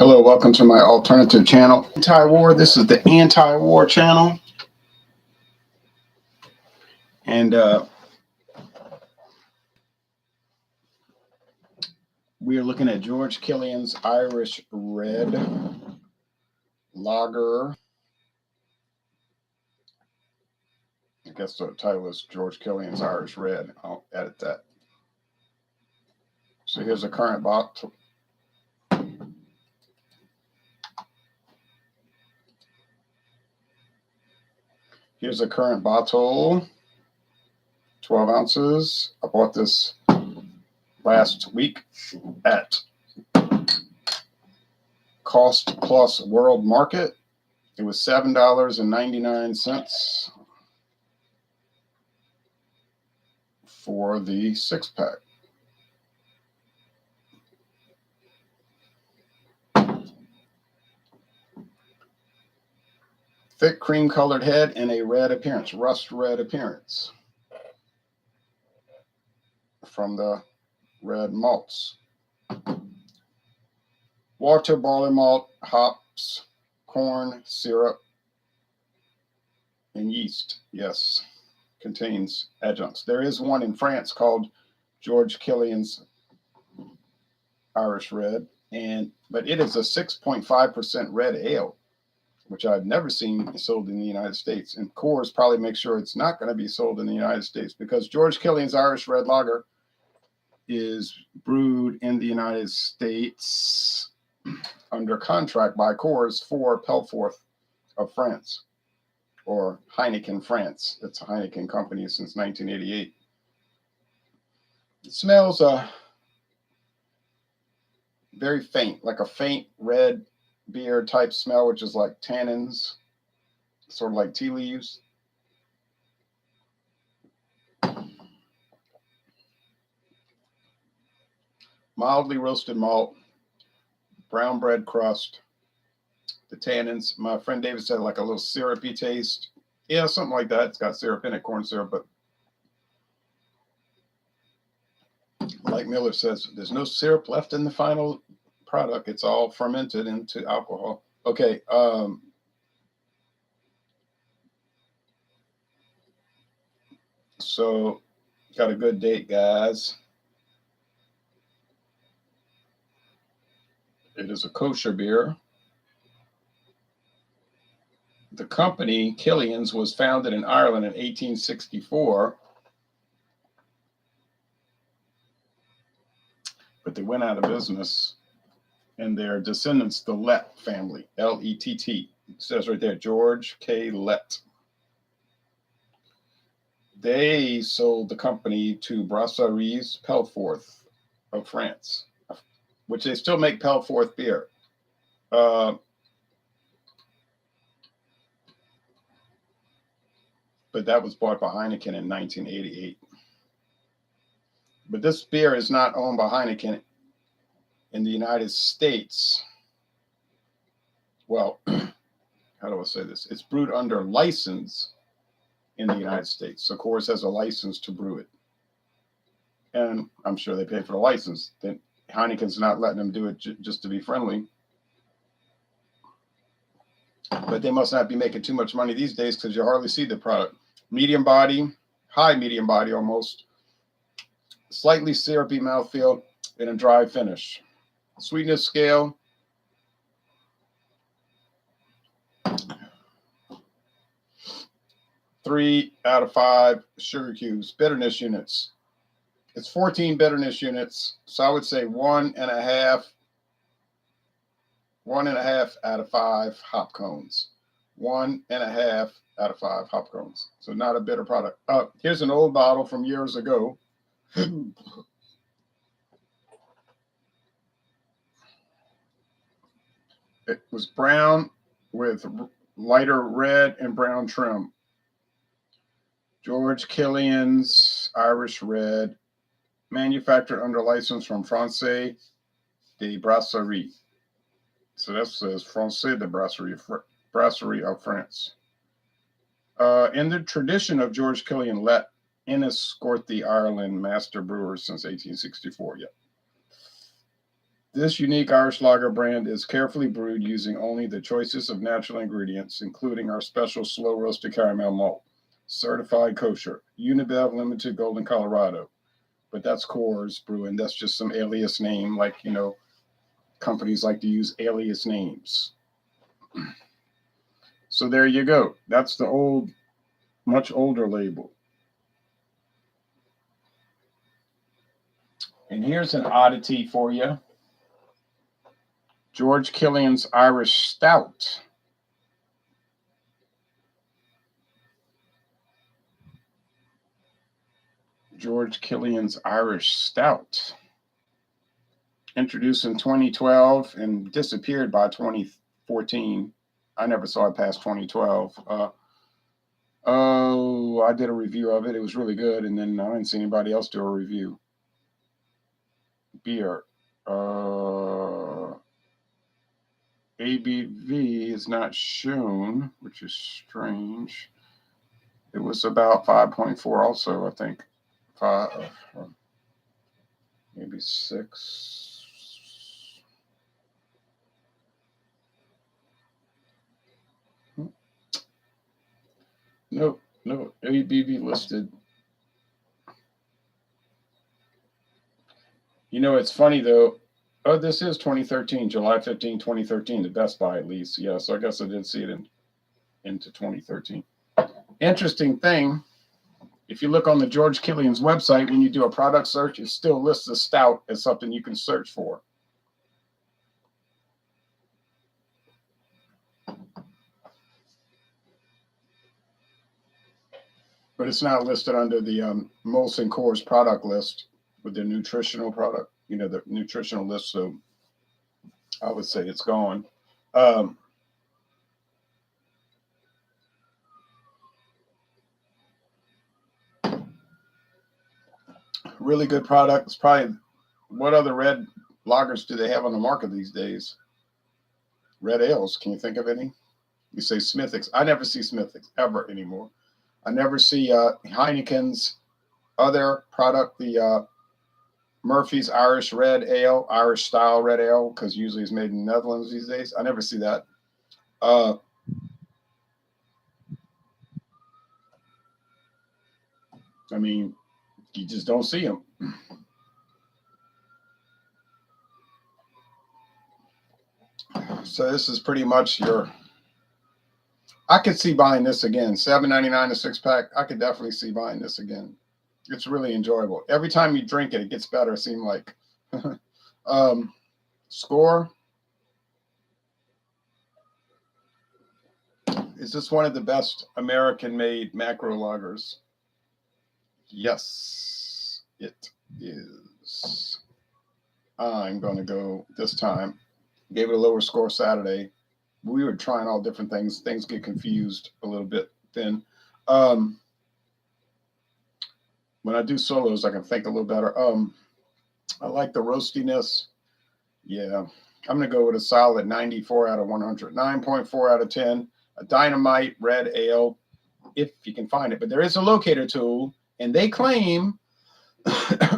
Hello, welcome to my alternative channel, Anti-War. This is the Anti-War channel. And we are looking at George Killian's Irish Red Lager. I guess the title is George Killian's Irish Red. I'll edit that. So here's a current bottle. Here's a current bottle, 12 ounces. I bought this last week at Cost Plus World Market. It was $7.99 for the 6-pack. Thick cream-colored head and a red appearance, rust red appearance from the red malts. Water, barley malt, hops, corn, syrup, and yeast. Yes, contains adjuncts. There is one in France called George Killian's Irish Red, but it is a 6.5% red ale, which I've never seen sold in the United States. And Coors probably makes sure it's not going to be sold in the United States because George Killian's Irish Red Lager is brewed in the United States under contract by Coors for Pelforth of France, or Heineken France. It's a Heineken company since 1988. It smells very faint, like a faint red beer type smell, which is like tannins, sort of like tea leaves. Mildly roasted malt, brown bread crust, the tannins. My friend David said like a little syrupy taste. Yeah, something like that. It's got syrup in it, corn syrup, but like Miller says, there's no syrup left in the final product. It's all fermented into alcohol. Okay. So got a good date, guys. It is a kosher beer. The company, Killian's, was founded in Ireland in 1864, but they went out of business, and their descendants, the Lett family, L-E-T-T, it says right there, George K. Lett. They sold the company to Brasseries Pelforth of France, which they still make Pelforth beer. But that was bought by Heineken in 1988. But this beer is not owned by Heineken in the United States. Well, how do I say this? It's brewed under license in the United States. So Coors has a license to brew it. And I'm sure they pay for the license. Then Heineken's not letting them do it just to be friendly. But they must not be making too much money these days because you hardly see the product. Medium body, high medium body almost. Slightly syrupy mouthfeel and a dry finish. Sweetness scale. 3 out of 5 sugar cubes. Bitterness units. It's 14 bitterness units. So I would say 1.5 out of 5 hop cones. 1.5 out of 5 hop cones. So not a bitter product. Here's an old bottle from years ago. It was brown with lighter red and brown trim. George Killian's Irish Red, manufactured under license from Français de Brasserie. So that says Français de Brasserie of France. In the tradition of George Killian Lett, Enniscorthy, Ireland, master brewer since 1864. Yeah. This unique Irish lager brand is carefully brewed using only the choicest of natural ingredients, including our special slow roasted caramel malt, certified kosher, Unibev Limited Golden, Colorado. But that's Coors Brewing. That's just some alias name, like, companies like to use alias names. So there you go. That's the much older label. And here's an oddity for you. George Killian's Irish Stout. George Killian's Irish Stout. Introduced in 2012 and disappeared by 2014. I never saw it past 2012. I did a review of it. It was really good. And then I didn't see anybody else do a review. Beer. ABV is not shown, which is strange. It was about 5.4 also, I think. 5, maybe 6. No, ABV listed. It's funny though. Oh, this is 2013, July 15, 2013, the Best Buy at least. Yeah, so I guess I did see it into 2013. Interesting thing, if you look on the George Killian's website, when you do a product search, it still lists the stout as something you can search for. But it's not listed under the Molson Coors product list with the nutritional product, the nutritional list. So I would say it's gone. Really good product. It's probably, what other red lagers do they have on the market these days? Red ales. Can you think of any? You say Smithwick's. I never see Smithwick's ever anymore. I never see Heineken's other product, the Murphy's Irish Red Ale, Irish style red ale, because usually it's made in the Netherlands these days. I never see that. I mean, you just don't see them. So this is pretty much I could see buying this again. $7.99 a 6-pack. I could definitely see buying this again. It's really enjoyable. Every time you drink it, it gets better, it seems like. Score. Is this one of the best American-made macro lagers? Yes, it is. I'm going to go this time. Gave it a lower score Saturday. We were trying all different things. Things get confused a little bit then. When I do solos, I can think a little better. I like the roastiness. Yeah, I'm going to go with a solid 94 out of 100. 9.4 out of 10. A Dynamite Red Ale, if you can find it. But there is a locator tool, and they claim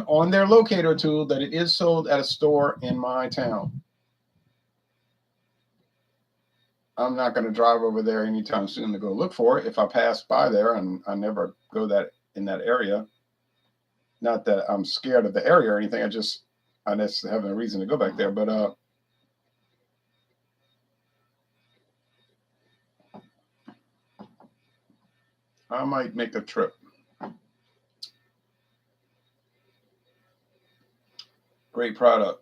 on their locator tool that it is sold at a store in my town. I'm not going to drive over there anytime soon to go look for it. If I pass by there, and I never go in that area. Not that I'm scared of the area or anything. I just have a reason to go back there. But I might make a trip. Great product.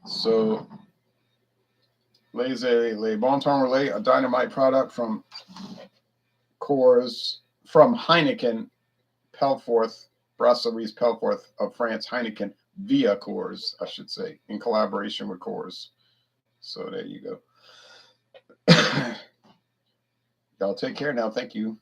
So, Le Bon Temps Relais, a Dynamite product from Coors, from Heineken, Pelforth, Brasseries Pelforth of France, Heineken, via Coors, I should say, in collaboration with Coors. So there you go. Y'all take care now. Thank you.